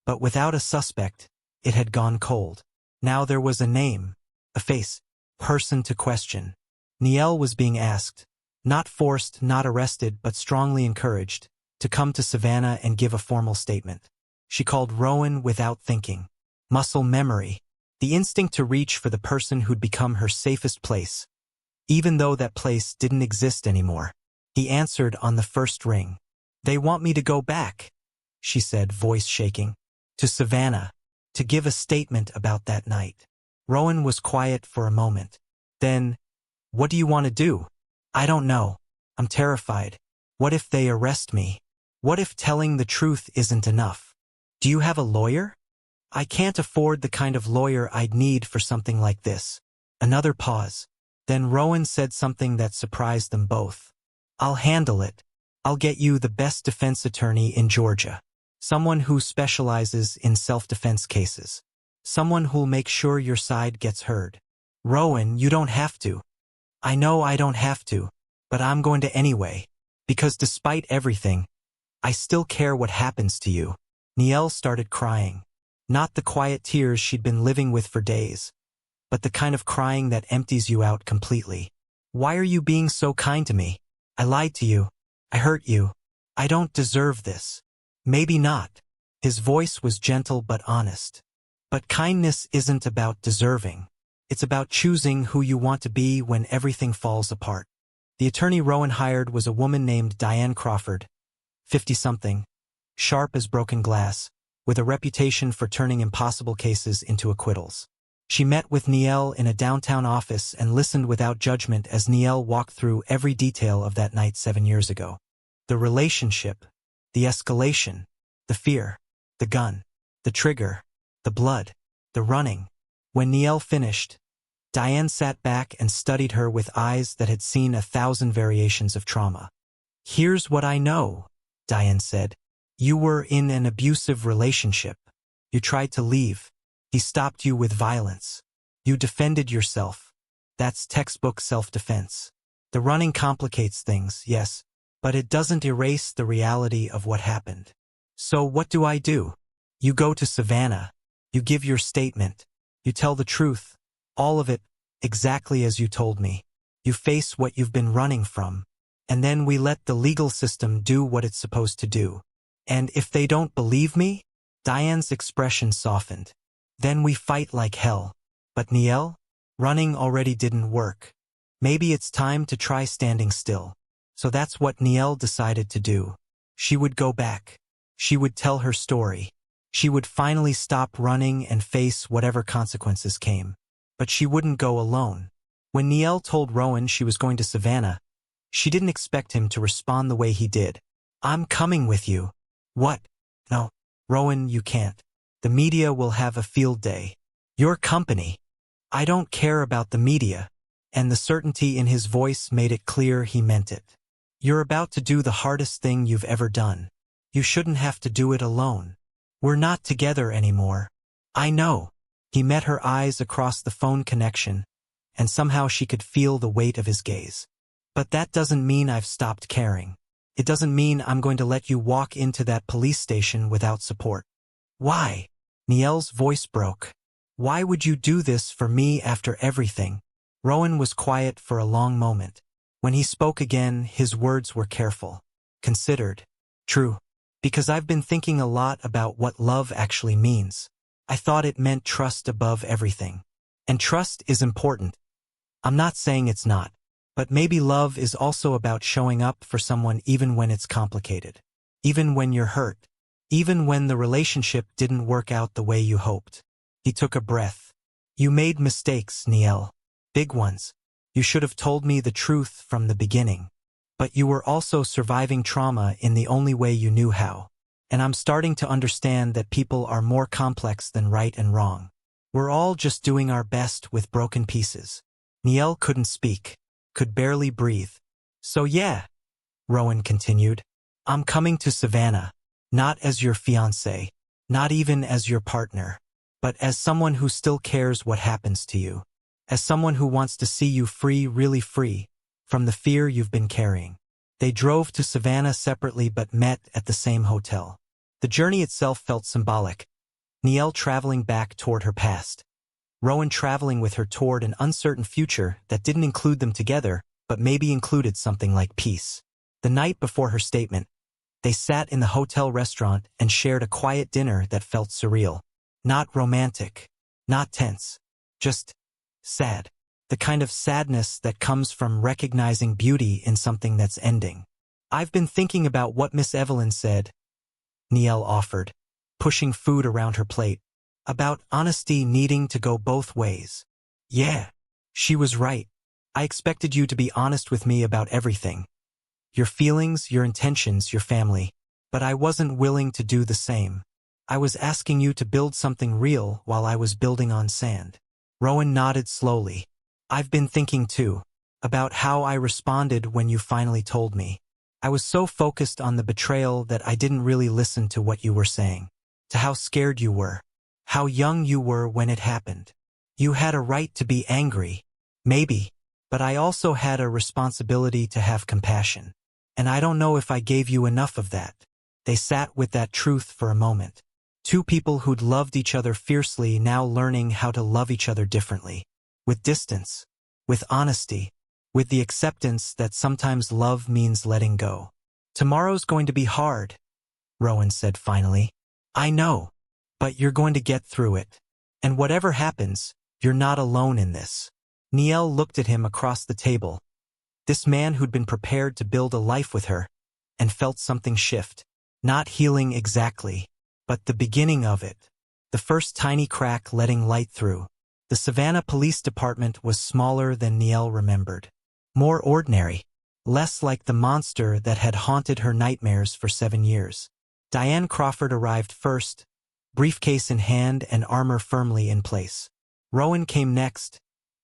but without a suspect, it had gone cold. Now there was a name, a face, person to question. Nyelle was being asked, not forced, not arrested, but strongly encouraged, to come to Savannah and give a formal statement. She called Rowan without thinking. Muscle memory. The instinct to reach for the person who'd become her safest place, even though that place didn't exist anymore. He answered on the first ring. They want me to go back, she said, voice shaking. To Savannah, to give a statement about that night. Rowan was quiet for a moment. Then, What do you want to do? I don't know. I'm terrified. What if they arrest me? What if telling the truth isn't enough? Do you have a lawyer? I can't afford the kind of lawyer I'd need for something like this. Another pause. Then Rowan said something that surprised them both. I'll handle it. I'll get you the best defense attorney in Georgia. Someone who specializes in self-defense cases. Someone who'll make sure your side gets heard. Rowan, you don't have to. I know I don't have to, but I'm going to anyway. Because despite everything, I still care what happens to you. Nyelle started crying. Not the quiet tears she'd been living with for days, but the kind of crying that empties you out completely. Why are you being so kind to me? I lied to you. I hurt you. I don't deserve this. Maybe not. His voice was gentle but honest. But kindness isn't about deserving. It's about choosing who you want to be when everything falls apart. The attorney Rowan hired was a woman named Diane Crawford, 50-something, sharp as broken glass, with a reputation for turning impossible cases into acquittals. She met with Nyelle in a downtown office and listened without judgment as Nyelle walked through every detail of that night 7 years ago. The relationship, the escalation, the fear, the gun, the trigger, the blood, the running. When Nyelle finished, Diane sat back and studied her with eyes that had seen 1,000 variations of trauma. Here's what I know, Diane said. You were in an abusive relationship. You tried to leave. He stopped you with violence. You defended yourself. That's textbook self-defense. The running complicates things, yes, but it doesn't erase the reality of what happened. So what do? You go to Savannah. You give your statement. You tell the truth. All of it, exactly as you told me. You face what you've been running from. And then we let the legal system do what it's supposed to do. And if they don't believe me? Diane's expression softened. Then we fight like hell. But Nyelle? Running already didn't work. Maybe it's time to try standing still. So that's what Nyelle decided to do. She would go back. She would tell her story. She would finally stop running and face whatever consequences came. But she wouldn't go alone. When Nyelle told Rowan she was going to Savannah, she didn't expect him to respond the way he did. I'm coming with you. What? No, Rowan, you can't. The media will have a field day. Your company. I don't care about the media. And the certainty in his voice made it clear he meant it. You're about to do the hardest thing you've ever done. You shouldn't have to do it alone. We're not together anymore. I know. He met her eyes across the phone connection, and somehow she could feel the weight of his gaze. But that doesn't mean I've stopped caring. It doesn't mean I'm going to let you walk into that police station without support. Why? Nyelle's voice broke. Why would you do this for me after everything? Rowan was quiet for a long moment. When he spoke again, his words were careful, considered. True. Because I've been thinking a lot about what love actually means. I thought it meant trust above everything. And trust is important. I'm not saying it's not. But maybe love is also about showing up for someone even when it's complicated. Even when you're hurt. Even when the relationship didn't work out the way you hoped. He took a breath. You made mistakes, Nyelle. Big ones. You should have told me the truth from the beginning. But you were also surviving trauma in the only way you knew how. And I'm starting to understand that people are more complex than right and wrong. We're all just doing our best with broken pieces. Nyelle couldn't speak. Could barely breathe. So yeah, Rowan continued, I'm coming to Savannah, not as your fiancé, not even as your partner, but as someone who still cares what happens to you, as someone who wants to see you free, really free, from the fear you've been carrying. They drove to Savannah separately but met at the same hotel. The journey itself felt symbolic, Nyelle traveling back toward her past. Rowan traveling with her toward an uncertain future that didn't include them together, but maybe included something like peace. The night before her statement, they sat in the hotel restaurant and shared a quiet dinner that felt surreal. Not romantic, not tense, just sad. The kind of sadness that comes from recognizing beauty in something that's ending. I've been thinking about what Miss Evelyn said, Nyelle offered, pushing food around her plate. About honesty needing to go both ways. Yeah, she was right. I expected you to be honest with me about everything. Your feelings, your intentions, your family. But I wasn't willing to do the same. I was asking you to build something real while I was building on sand. Rowan nodded slowly. I've been thinking too, about how I responded when you finally told me. I was so focused on the betrayal that I didn't really listen to what you were saying, to how scared you were, how young you were when it happened. You had a right to be angry, maybe, but I also had a responsibility to have compassion. And I don't know if I gave you enough of that. They sat with that truth for a moment. Two people who'd loved each other fiercely now learning how to love each other differently. With distance. With honesty. With the acceptance that sometimes love means letting go. Tomorrow's going to be hard, Rowan said finally. I know. But you're going to get through it. And whatever happens, you're not alone in this. Nyelle looked at him across the table. This man who'd been prepared to build a life with her, and felt something shift. Not healing exactly, but the beginning of it. The first tiny crack letting light through. The Savannah Police Department was smaller than Nyelle remembered. More ordinary. Less like the monster that had haunted her nightmares for 7 years. Diane Crawford arrived first, briefcase in hand and armor firmly in place. Rowan came next,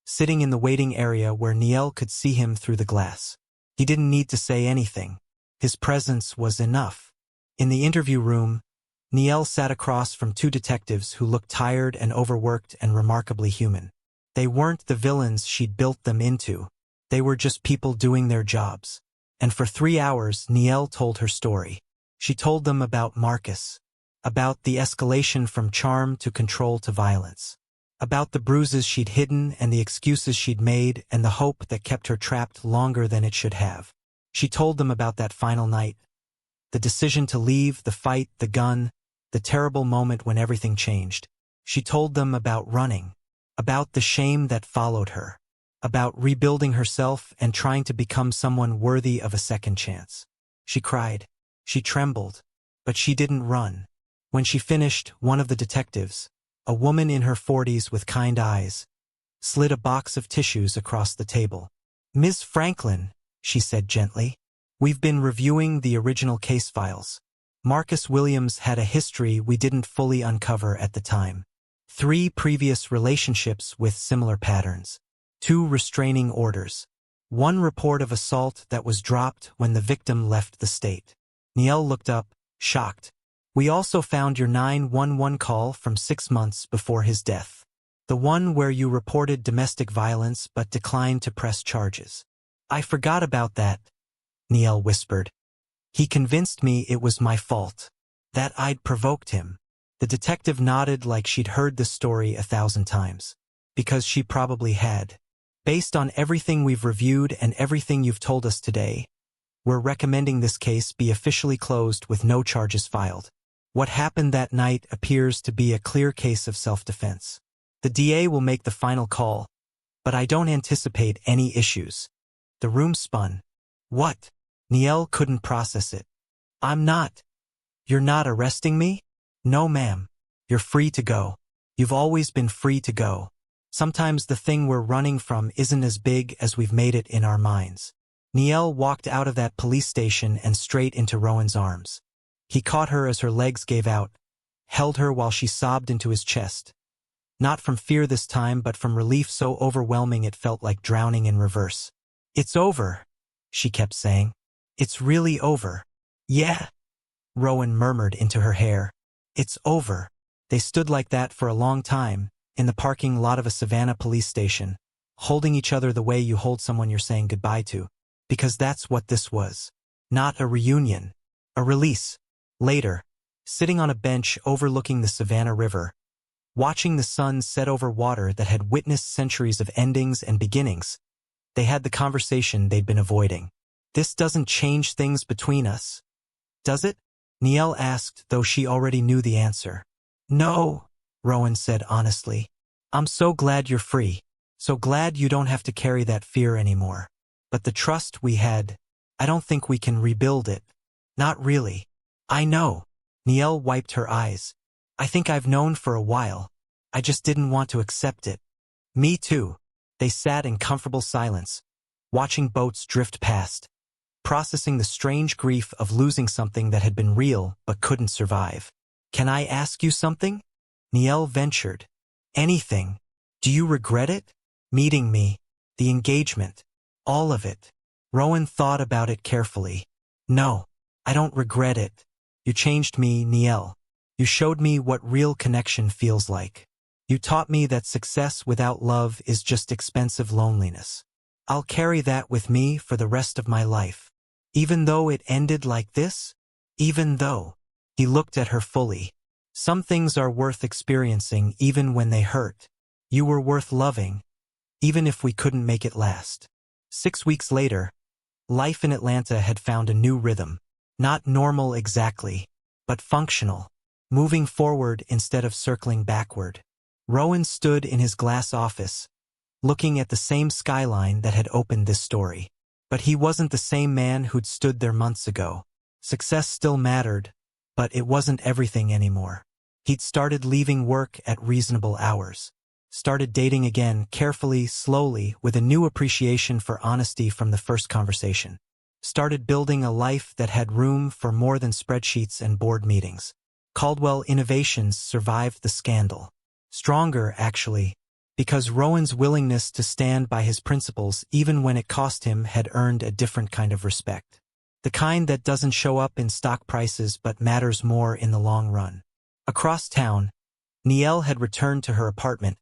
sitting in the waiting area where Nyelle could see him through the glass. He didn't need to say anything. His presence was enough. In the interview room, Nyelle sat across from two detectives who looked tired and overworked and remarkably human. They weren't the villains she'd built them into. They were just people doing their jobs. And for 3 hours, Nyelle told her story. She told them about Marcus, about the escalation from charm to control to violence, about the bruises she'd hidden and the excuses she'd made and the hope that kept her trapped longer than it should have. She told them about that final night, the decision to leave, the fight, the gun, the terrible moment when everything changed. She told them about running, about the shame that followed her, about rebuilding herself and trying to become someone worthy of a second chance. She cried. She trembled. But she didn't run. When she finished, one of the detectives, a woman in her 40s with kind eyes, slid a box of tissues across the table. Ms. Franklin, she said gently, we've been reviewing the original case files. Marcus Williams had a history we didn't fully uncover at the time. 3 previous relationships with similar patterns. 2 restraining orders. 1 report of assault that was dropped when the victim left the state. Nyelle looked up, shocked. We also found your 911 call from 6 months before his death. The one where you reported domestic violence but declined to press charges. I forgot about that, Nyelle whispered. He convinced me it was my fault, that I'd provoked him. The detective nodded like she'd heard the story 1,000 times. Because she probably had. Based on everything we've reviewed and everything you've told us today, we're recommending this case be officially closed with no charges filed. What happened that night appears to be a clear case of self-defense. The DA will make the final call, but I don't anticipate any issues. The room spun. What? Nyelle couldn't process it. I'm not. You're not arresting me? No, ma'am. You're free to go. You've always been free to go. Sometimes the thing we're running from isn't as big as we've made it in our minds. Nyelle walked out of that police station and straight into Rowan's arms. He caught her as her legs gave out, held her while she sobbed into his chest. Not from fear this time, but from relief so overwhelming it felt like drowning in reverse. It's over, she kept saying. It's really over. Yeah, Rowan murmured into her hair. It's over. They stood like that for a long time, in the parking lot of a Savannah police station, holding each other the way you hold someone you're saying goodbye to. Because that's what this was. Not a reunion. A release. Later, sitting on a bench overlooking the Savannah River, watching the sun set over water that had witnessed centuries of endings and beginnings, they had the conversation they'd been avoiding. This doesn't change things between us, does it? Nyelle asked, though she already knew the answer. No, Rowan said honestly. I'm so glad you're free. So glad you don't have to carry that fear anymore. But the trust we had, I don't think we can rebuild it. Not really. I know. Nyelle wiped her eyes. I think I've known for a while. I just didn't want to accept it. Me too. They sat in comfortable silence, watching boats drift past, processing the strange grief of losing something that had been real but couldn't survive. "Can I ask you something?" Nyelle ventured. "Anything. Do you regret it? Meeting me, the engagement, all of it." Rowan thought about it carefully. "No, I don't regret it. You changed me, Nyelle. You showed me what real connection feels like. You taught me that success without love is just expensive loneliness. I'll carry that with me for the rest of my life. Even though it ended like this? Even though." He looked at her fully. "Some things are worth experiencing even when they hurt. You were worth loving, even if we couldn't make it last." 6 weeks later, life in Atlanta had found a new rhythm. Not normal exactly, but functional. Moving forward instead of circling backward. Rowan stood in his glass office, looking at the same skyline that had opened this story. But he wasn't the same man who'd stood there months ago. Success still mattered, but it wasn't everything anymore. He'd started leaving work at reasonable hours. Started dating again, carefully, slowly, with a new appreciation for honesty from the first conversation. Started building a life that had room for more than spreadsheets and board meetings. Caldwell Innovations survived the scandal. Stronger, actually, because Rowan's willingness to stand by his principles even when it cost him had earned a different kind of respect. The kind that doesn't show up in stock prices but matters more in the long run. Across town, Nyelle had returned to her apartment,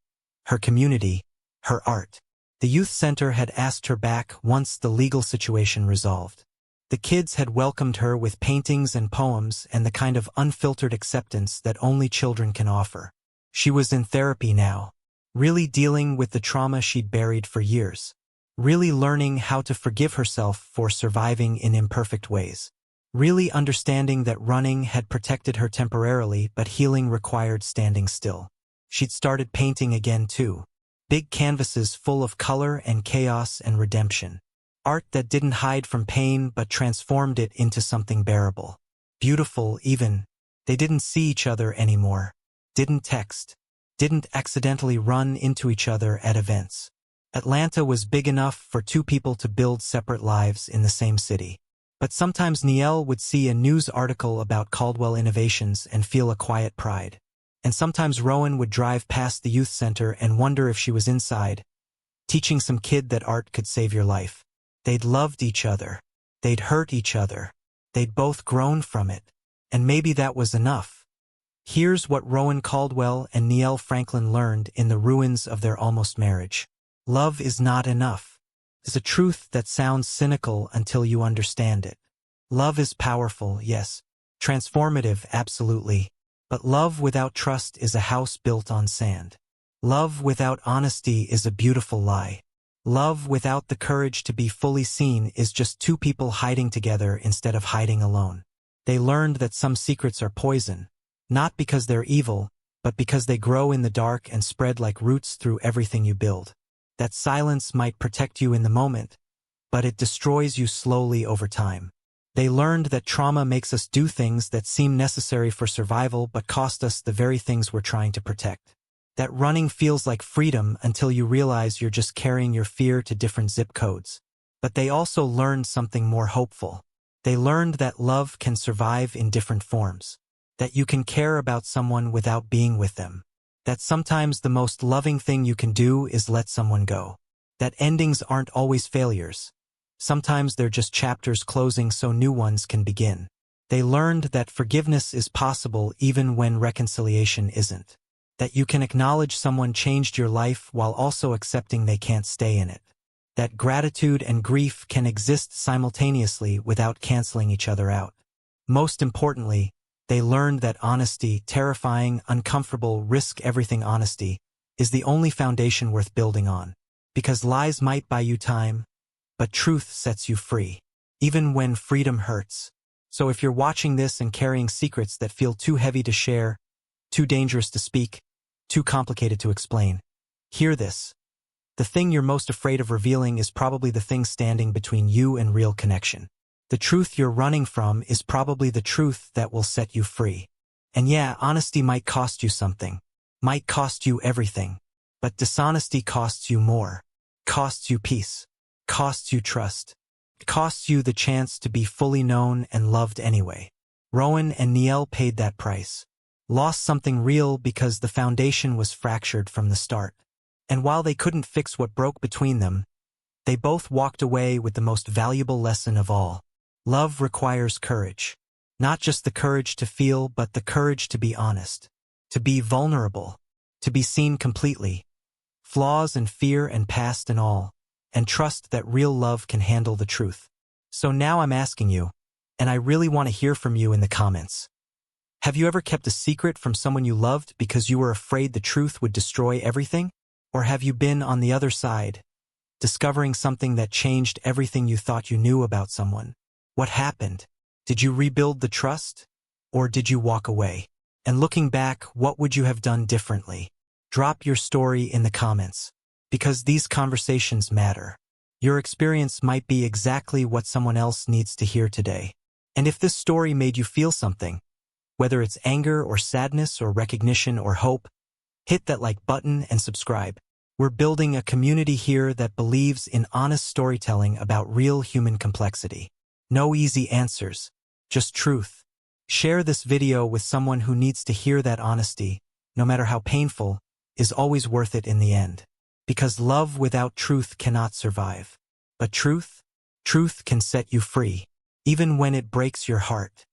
her community, her art. The youth center had asked her back once the legal situation resolved. The kids had welcomed her with paintings and poems and the kind of unfiltered acceptance that only children can offer. She was in therapy now, really dealing with the trauma she'd buried for years, really learning how to forgive herself for surviving in imperfect ways, really understanding that running had protected her temporarily but healing required standing still. She'd started painting again too, big canvases full of color and chaos and redemption. Art that didn't hide from pain but transformed it into something bearable. Beautiful even. They didn't see each other anymore. Didn't text. Didn't accidentally run into each other at events. Atlanta was big enough for two people to build separate lives in the same city. But sometimes Nyelle would see a news article about Caldwell Innovations and feel a quiet pride. And sometimes Rowan would drive past the youth center and wonder if she was inside, teaching some kid that art could save your life. They'd loved each other. They'd hurt each other. They'd both grown from it. And maybe that was enough. Here's what Rowan Caldwell and Nyelle Franklin learned in the ruins of their almost marriage. Love is not enough. It's a truth that sounds cynical until you understand it. Love is powerful, yes. Transformative, absolutely. But love without trust is a house built on sand. Love without honesty is a beautiful lie. Love without the courage to be fully seen is just two people hiding together instead of hiding alone. They learned that some secrets are poison, not because they're evil, but because they grow in the dark and spread like roots through everything you build. That silence might protect you in the moment, but it destroys you slowly over time. They learned that trauma makes us do things that seem necessary for survival but cost us the very things we're trying to protect. That running feels like freedom until you realize you're just carrying your fear to different zip codes. But they also learned something more hopeful. They learned that love can survive in different forms. That you can care about someone without being with them. That sometimes the most loving thing you can do is let someone go. That endings aren't always failures. Sometimes they're just chapters closing so new ones can begin. They learned that forgiveness is possible even when reconciliation isn't. That you can acknowledge someone changed your life while also accepting they can't stay in it. That gratitude and grief can exist simultaneously without canceling each other out. Most importantly, they learned that honesty, terrifying, uncomfortable, risk-everything honesty, is the only foundation worth building on. Because lies might buy you time, but truth sets you free, even when freedom hurts. So if you're watching this and carrying secrets that feel too heavy to share, too dangerous to speak, too complicated to explain, hear this. The thing you're most afraid of revealing is probably the thing standing between you and real connection. The truth you're running from is probably the truth that will set you free. And yeah, honesty might cost you something, might cost you everything, but dishonesty costs you more. costs you peace, costs you trust, costs you the chance to be fully known and loved anyway. Rowan and Nyelle paid that price, lost something real because the foundation was fractured from the start. And while they couldn't fix what broke between them, they both walked away with the most valuable lesson of all. Love requires courage. Not just the courage to feel, but the courage to be honest, to be vulnerable, to be seen completely, flaws and fear and past and all, and trust that real love can handle the truth. So now I'm asking you, and I really want to hear from you in the comments. Have you ever kept a secret from someone you loved because you were afraid the truth would destroy everything? Or have you been on the other side, discovering something that changed everything you thought you knew about someone? What happened? Did you rebuild the trust? Or did you walk away? And looking back, what would you have done differently? Drop your story in the comments, because these conversations matter. Your experience might be exactly what someone else needs to hear today. And if this story made you feel something, whether it's anger or sadness or recognition or hope, hit that like button and subscribe. We're building a community here that believes in honest storytelling about real human complexity. No easy answers, just truth. Share this video with someone who needs to hear that honesty, no matter how painful, is always worth it in the end. Because love without truth cannot survive. But truth can set you free, even when it breaks your heart.